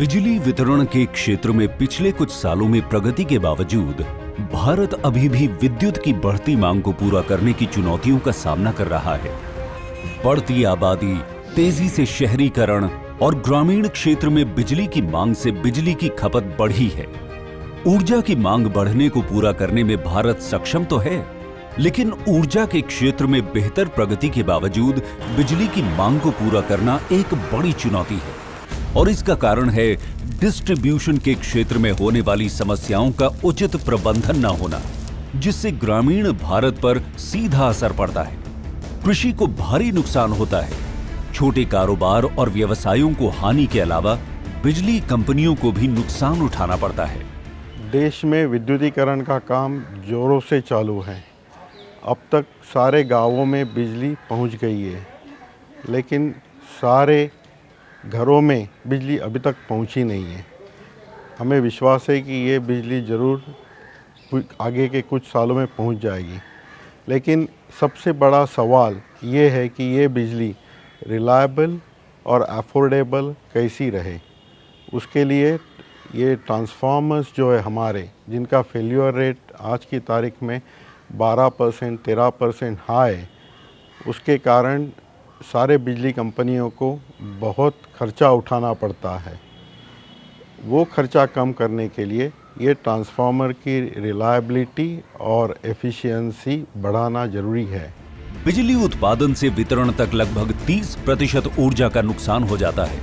बिजली वितरण के क्षेत्र में पिछले कुछ सालों में प्रगति के बावजूद भारत अभी भी विद्युत की बढ़ती मांग को पूरा करने की चुनौतियों का सामना कर रहा है। बढ़ती आबादी, तेजी से शहरीकरण और ग्रामीण क्षेत्र में बिजली की मांग से बिजली की खपत बढ़ी है। ऊर्जा की मांग बढ़ने को पूरा करने में भारत सक्षम तो है, लेकिन ऊर्जा के क्षेत्र में बेहतर प्रगति के बावजूद बिजली की मांग को पूरा करना एक बड़ी चुनौती है। और इसका कारण है डिस्ट्रीब्यूशन के क्षेत्र में होने वाली समस्याओं का उचित प्रबंधन न होना, जिससे ग्रामीण भारत पर सीधा असर पड़ता है। कृषि को भारी नुकसान होता है। छोटे कारोबार और व्यवसायों को हानि के अलावा बिजली कंपनियों को भी नुकसान उठाना पड़ता है। देश में विद्युतीकरण का काम जोरों से चालू है। अब तक सारे गांवों में बिजली पहुंच गई है, लेकिन सारे घरों में बिजली अभी तक पहुंची नहीं है। हमें विश्वास है कि ये बिजली ज़रूर आगे के कुछ सालों में पहुंच जाएगी, लेकिन सबसे बड़ा सवाल ये है कि ये बिजली रिलायबल और अफोर्डेबल कैसी रहे। उसके लिए ये ट्रांसफार्मर्स जो है हमारे, जिनका फेल्यूर रेट आज की तारीख में 12% 13% हाई है, उसके कारण सारे बिजली कंपनियों को बहुत खर्चा उठाना पड़ता है। वो खर्चा कम करने के लिए ये ट्रांसफार्मर की रिलायबिलिटी और एफिशिएंसी बढ़ाना ज़रूरी है। बिजली उत्पादन से वितरण तक लगभग 30% ऊर्जा का नुकसान हो जाता है,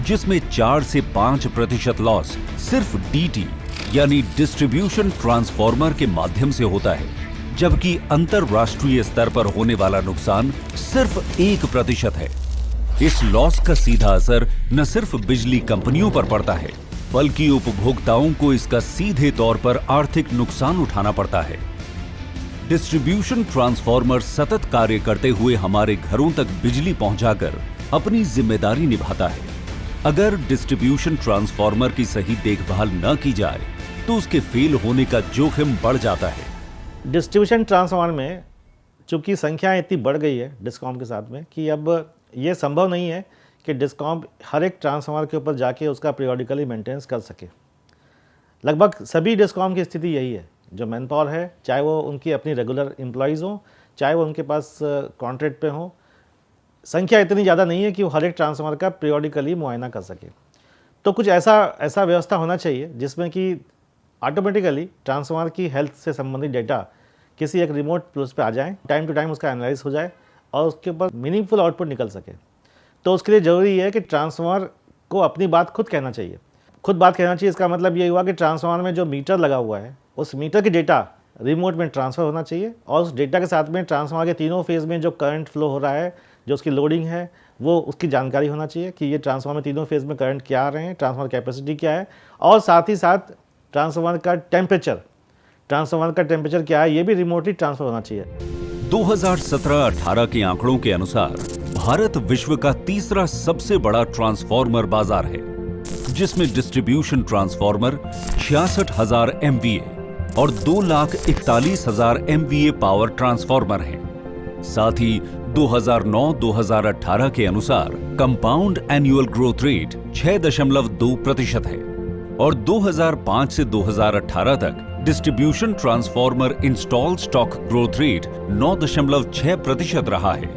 जिसमें 4 से 5% लॉस सिर्फ डीटी यानी डिस्ट्रीब्यूशन ट्रांसफार्मर के माध्यम से होता है, जबकि अंतरराष्ट्रीय स्तर पर होने वाला नुकसान सिर्फ 1% है। इस लॉस का सीधा असर न सिर्फ बिजली कंपनियों पर पड़ता है, बल्कि उपभोक्ताओं को इसका सीधे तौर पर आर्थिक नुकसान उठाना पड़ता है। डिस्ट्रीब्यूशन ट्रांसफार्मर सतत कार्य करते हुए हमारे घरों तक बिजली पहुंचाकर अपनी जिम्मेदारी निभाता है। अगर डिस्ट्रीब्यूशन ट्रांसफार्मर की सही देखभाल न की जाए तो उसके फेल होने का जोखिम बढ़ जाता है। डिस्ट्रीब्यूशन ट्रांसफार्मर में चूँकि संख्या इतनी बढ़ गई है डिस्कॉम के साथ में कि अब ये संभव नहीं है कि डिस्कॉम हर एक ट्रांसफार्मर के ऊपर जाके उसका पीरियोडिकली मेंटेनेंस कर सके। लगभग सभी डिस्कॉम की स्थिति यही है। जो मैन पावर है, चाहे वो उनकी अपनी रेगुलर एम्प्लॉयज़ हों, चाहे वो उनके पास कॉन्ट्रैक्ट पे हों, संख्या इतनी ज़्यादा नहीं है कि वो हर एक ट्रांसफार्मर का पीरियोडिकली मुआयना कर सके। तो कुछ ऐसा व्यवस्था होना चाहिए जिसमें कि ऑटोमेटिकली ट्रांसफार्मर की हेल्थ से संबंधित डेटा किसी एक रिमोट प्लेस पे आ जाए, टाइम टू टाइम उसका एनालाइज हो जाए और उसके ऊपर मीनिंगफुल आउटपुट निकल सके। तो उसके लिए ज़रूरी है कि ट्रांसफार्मर को अपनी बात खुद कहना चाहिए। खुद बात कहना चाहिए, इसका मतलब ये हुआ कि ट्रांसफार्मर में जो मीटर लगा हुआ है, उस मीटर की डेटा रिमोट में ट्रांसफ़र होना चाहिए और उस डेटा के साथ में ट्रांसफार्मर के तीनों फेज़ में जो करंट फ्लो हो रहा है, जो उसकी लोडिंग है, वो उसकी जानकारी होना चाहिए कि ये ट्रांसफार्मर में तीनों फेज़ में करंट क्या आ रहे हैं, ट्रांसफार्मर कैपेसिटी क्या है, और साथ ही साथ ट्रांसफार्मर का टेम्परेचर क्या है, ये भी रिमोटली ट्रांसफर होना चाहिए। 2017-18 के आंकड़ों के अनुसार भारत विश्व का तीसरा सबसे बड़ा ट्रांसफार्मर बाजार है, जिसमें डिस्ट्रीब्यूशन ट्रांसफार्मर 66,000 MVA और 2,41,000 MVA पावर ट्रांसफार्मर हैं। साथ ही 2009-2018 के अनुसार कंपाउंड एनुअल ग्रोथ रेट 6.2% है और 2005 से 2018 तक distribution transformer install stock growth rate 9.6% रहा है।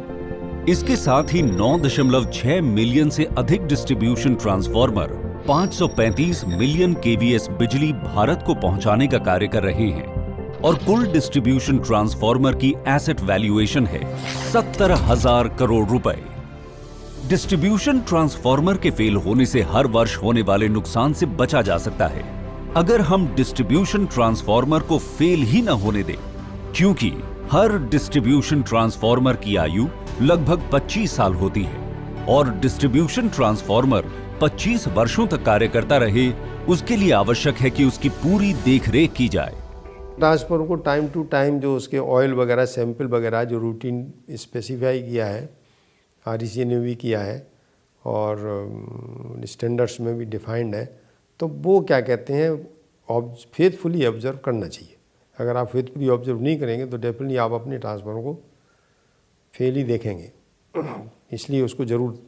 इसके साथ ही 9.6 मिलियन से अधिक डिस्ट्रीब्यूशन ट्रांसफार्मर 535 मिलियन केवीएस बिजली भारत को पहुंचाने का कार्य कर रहे हैं और कुल डिस्ट्रीब्यूशन ट्रांसफार्मर की एसेट वैल्यूएशन है 70,000 करोड़ रुपए। डिस्ट्रीब्यूशन ट्रांसफार्मर के फेल होने से हर वर्ष होने वाले नुकसान से बचा जा सकता है अगर हम डिस्ट्रीब्यूशन ट्रांसफार्मर को फेल ही न होने दें, क्योंकि हर डिस्ट्रीब्यूशन ट्रांसफार्मर की आयु लगभग 25 साल होती है और डिस्ट्रीब्यूशन ट्रांसफार्मर 25 वर्षों तक कार्य करता रहे, उसके लिए आवश्यक है कि उसकी पूरी देखरेख की जाए। ट्रांसफार्मर को टाइम टू टाइम जो उसके ऑयल वगैरह सैंपल वगैरह जो रूटीन स्पेसिफाई किया है, REC ने भी किया है और स्टैंडर्ड्स में भी डिफाइंड है, तो वो क्या कहते हैं फेथफुली ऑब्जर्व करना चाहिए। अगर आप फेथफुली ऑब्जर्व नहीं करेंगे तो डेफिनेटली आप अपने ट्रांसफार्मर को फेल ही देखेंगे। इसलिए उसको ज़रूर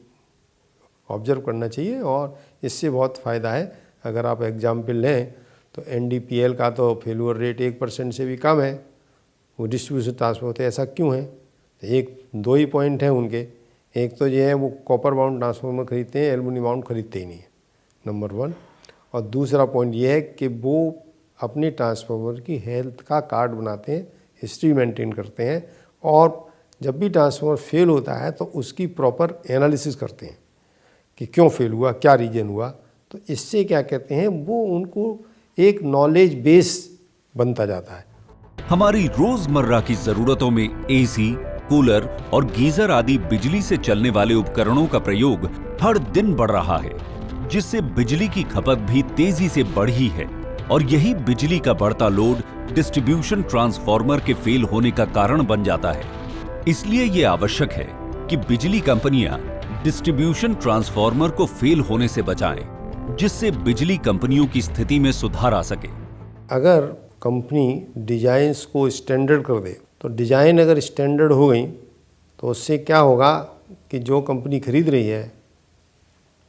ऑब्जर्व करना चाहिए और इससे बहुत फ़ायदा है। अगर आप एग्जाम्पल लें तो NDPL का तो फेल्यूर रेट 1% से भी कम है, वो डिस्ट्रीब्यूशन ट्रांसफर होते हैं। ऐसा क्यों है? एक दो ही पॉइंट हैं उनके। एक तो ये है वो कॉपर बाउंड ट्रांसफार्मर खरीदते हैं, एल्युमिनियम बाउंड खरीदते ही नहीं है, नंबर 1। और दूसरा पॉइंट ये है कि वो अपने ट्रांसफार्मर की हेल्थ का कार्ड बनाते हैं, हिस्ट्री मेंटेन करते हैं, और जब भी ट्रांसफार्मर फेल होता है तो उसकी प्रॉपर एनालिसिस करते हैं कि क्यों फेल हुआ, क्या रीजन हुआ। तो इससे क्या कहते हैं, वो उनको एक नॉलेज बेस बनता जाता है। हमारी रोजमर्रा की जरूरतों में एसी, कूलर और गीजर आदि बिजली से चलने वाले उपकरणों का प्रयोग हर दिन बढ़ रहा है, जिससे बिजली की खपत भी तेजी से बढ़ी है। और यही बिजली का बढ़ता लोड डिस्ट्रीब्यूशन ट्रांसफार्मर के फेल होने का कारण बन जाता है। इसलिए ये आवश्यक है कि बिजली कंपनियां डिस्ट्रीब्यूशन ट्रांसफार्मर को फेल होने से बचाएं, जिससे बिजली कंपनियों की स्थिति में सुधार आ सके। अगर कंपनी डिजाइन्स को स्टैंडर्ड कर दे, तो डिजाइन अगर स्टैंडर्ड हो गई तो उससे क्या होगा कि जो कंपनी खरीद रही है,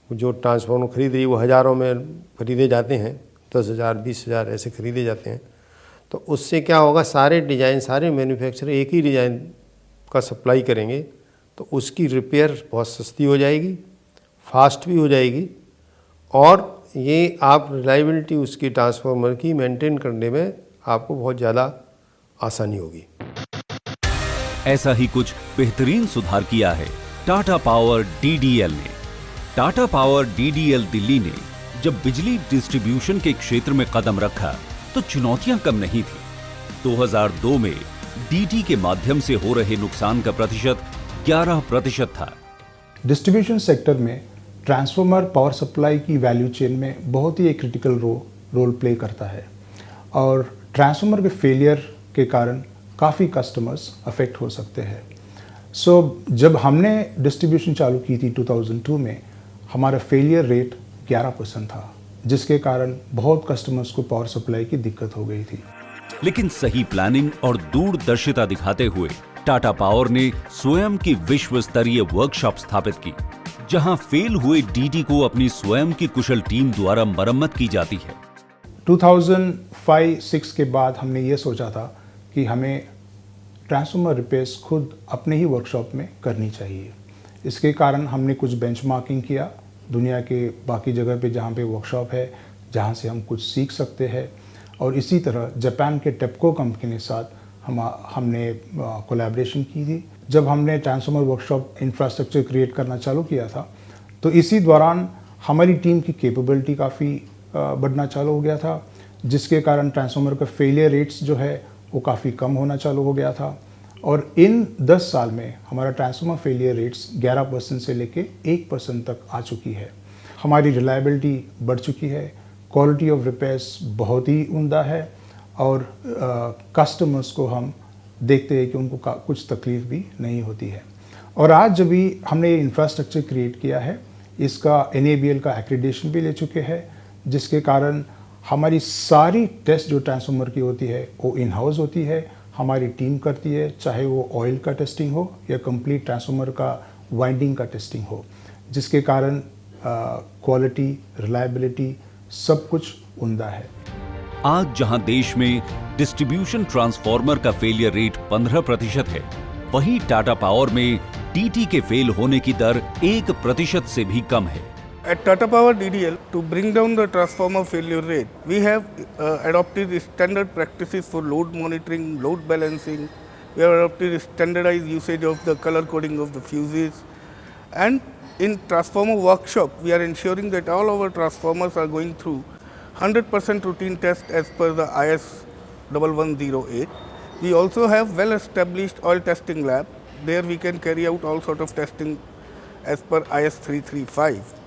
जो ट्रांसफार्मर खरीद रही है, वो हज़ारों में खरीदे जाते हैं, 10,000 20,000 ऐसे खरीदे जाते हैं। तो उससे क्या होगा, सारे डिज़ाइन, सारे मैन्युफैक्चरर एक ही डिज़ाइन का सप्लाई करेंगे, तो उसकी रिपेयर बहुत सस्ती हो जाएगी, फास्ट भी हो जाएगी, और ये आप रिलायबिलिटी उसकी ट्रांसफार्मर की मेंटेन करने में आपको बहुत ज़्यादा आसानी होगी। ऐसा ही कुछ बेहतरीन सुधार किया है टाटा पावर DDL ने। टाटा पावर DDL दिल्ली ने जब बिजली डिस्ट्रीब्यूशन के क्षेत्र में कदम रखा तो चुनौतियां कम नहीं थी। 2002 में DT के माध्यम से हो रहे नुकसान का प्रतिशत 11% था। डिस्ट्रीब्यूशन सेक्टर में ट्रांसफार्मर पावर सप्लाई की वैल्यू चेन में बहुत ही एक क्रिटिकल रोल प्ले करता है, और ट्रांसफार्मर के फेलियर के कारण काफ़ी कस्टमर्स अफेक्ट हो सकते हैं। जब हमने डिस्ट्रीब्यूशन चालू की थी 2002 में, हमारा फेलियर रेट 11% था, जिसके कारण बहुत कस्टमर्स को पावर सप्लाई की दिक्कत हो गई थी। लेकिन सही प्लानिंग और दूरदर्शिता दिखाते हुए टाटा पावर ने स्वयं की विश्व स्तरीय वर्कशॉप स्थापित की, जहां फेल हुए DT को अपनी स्वयं की कुशल टीम द्वारा मरम्मत की जाती है। 2005-06 के बाद हमने ये सोचा था कि हमें ट्रांसफार्मर रिपेयर्स खुद अपने ही वर्कशॉप में करनी चाहिए। इसके कारण हमने कुछ बेंचमार्किंग किया दुनिया के बाकी जगह पे जहाँ पे वर्कशॉप है, जहाँ से हम कुछ सीख सकते हैं। और इसी तरह जापान के टेपको कंपनी के साथ हमने कोलैबोरेशन की थी। जब हमने ट्रांसफार्मर वर्कशॉप इंफ्रास्ट्रक्चर क्रिएट करना चालू किया था, तो इसी दौरान हमारी टीम की कैपेबिलिटी काफ़ी बढ़ना चालू हो गया था, जिसके कारण ट्रांसफार्मर का फेलियर रेट्स जो है वो काफ़ी कम होना चालू हो गया था। और इन 10 साल में हमारा ट्रांसफार्मर फेलियर रेट्स 11% से लेके 1% तक आ चुकी है। हमारी रिलायबिलिटी बढ़ चुकी है, क्वालिटी ऑफ रिपेयर्स बहुत ही उम्दा है, और कस्टमर्स को हम देखते हैं कि उनको कुछ तकलीफ भी नहीं होती है। और आज जब भी हमने ये इंफ्रास्ट्रक्चर क्रिएट किया है, इसका NABL का एक्रेडिटेशन भी ले चुके हैं, जिसके कारण हमारी सारी टेस्ट जो ट्रांसफार्मर की होती है वो इन हाउस होती है, हमारी टीम करती है, चाहे वो ऑयल का टेस्टिंग हो या कंप्लीट ट्रांसफार्मर का वाइंडिंग का टेस्टिंग हो, जिसके कारण क्वालिटी, रिलायबिलिटी सब कुछ उम्दा है। आज जहां देश में डिस्ट्रीब्यूशन ट्रांसफार्मर का फेलियर रेट 15% है, वहीं टाटा पावर में DT के फेल होने की दर 1% से भी कम है। At Tata Power DDL, to bring down the transformer failure rate, we have adopted standard practices for load monitoring, load balancing. We have adopted standardized usage of the color coding of the fuses. And in transformer workshop, we are ensuring that all our transformers are going through 100% routine test as per the IS 1108. We also have well-established oil testing lab. There we can carry out all sort of testing as per IS 335.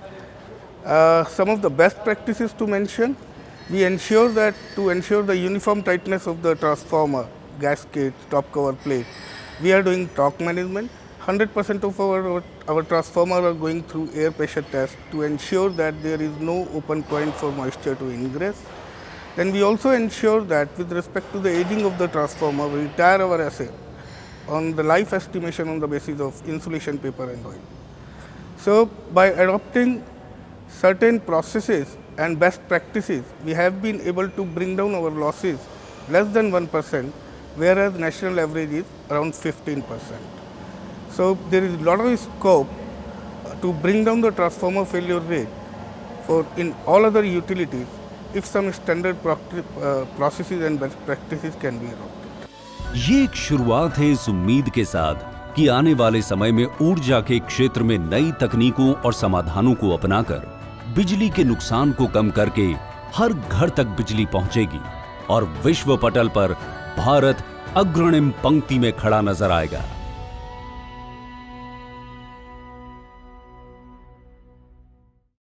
Some of the best practices to mention, we ensure that to ensure the uniform tightness of the transformer, gasket, top cover plate, we are doing torque management. 100% of our transformer are going through air pressure test to ensure that there is no open point for moisture to ingress. Then we also ensure that with respect to the aging of the transformer, we retire our asset on the life estimation on the basis of insulation paper and oil. So by adopting certain processes and best practices, we have been able to bring down our losses less than 1%, whereas national average is around 15%. So there is a lot of scope to bring down the transformer failure rate for in all other utilities if some standard processes and best practices can be adopted. ये एक शुरुआत है इस उम्मीद के साथ कि आने वाले समय में ऊर्जा के क्षेत्र में नई तकनीकों और समाधानों को अपनाकर बिजली के नुकसान को कम करके हर घर तक बिजली पहुंचेगी और विश्व पटल पर भारत अग्रणी पंक्ति में खड़ा नजर आएगा।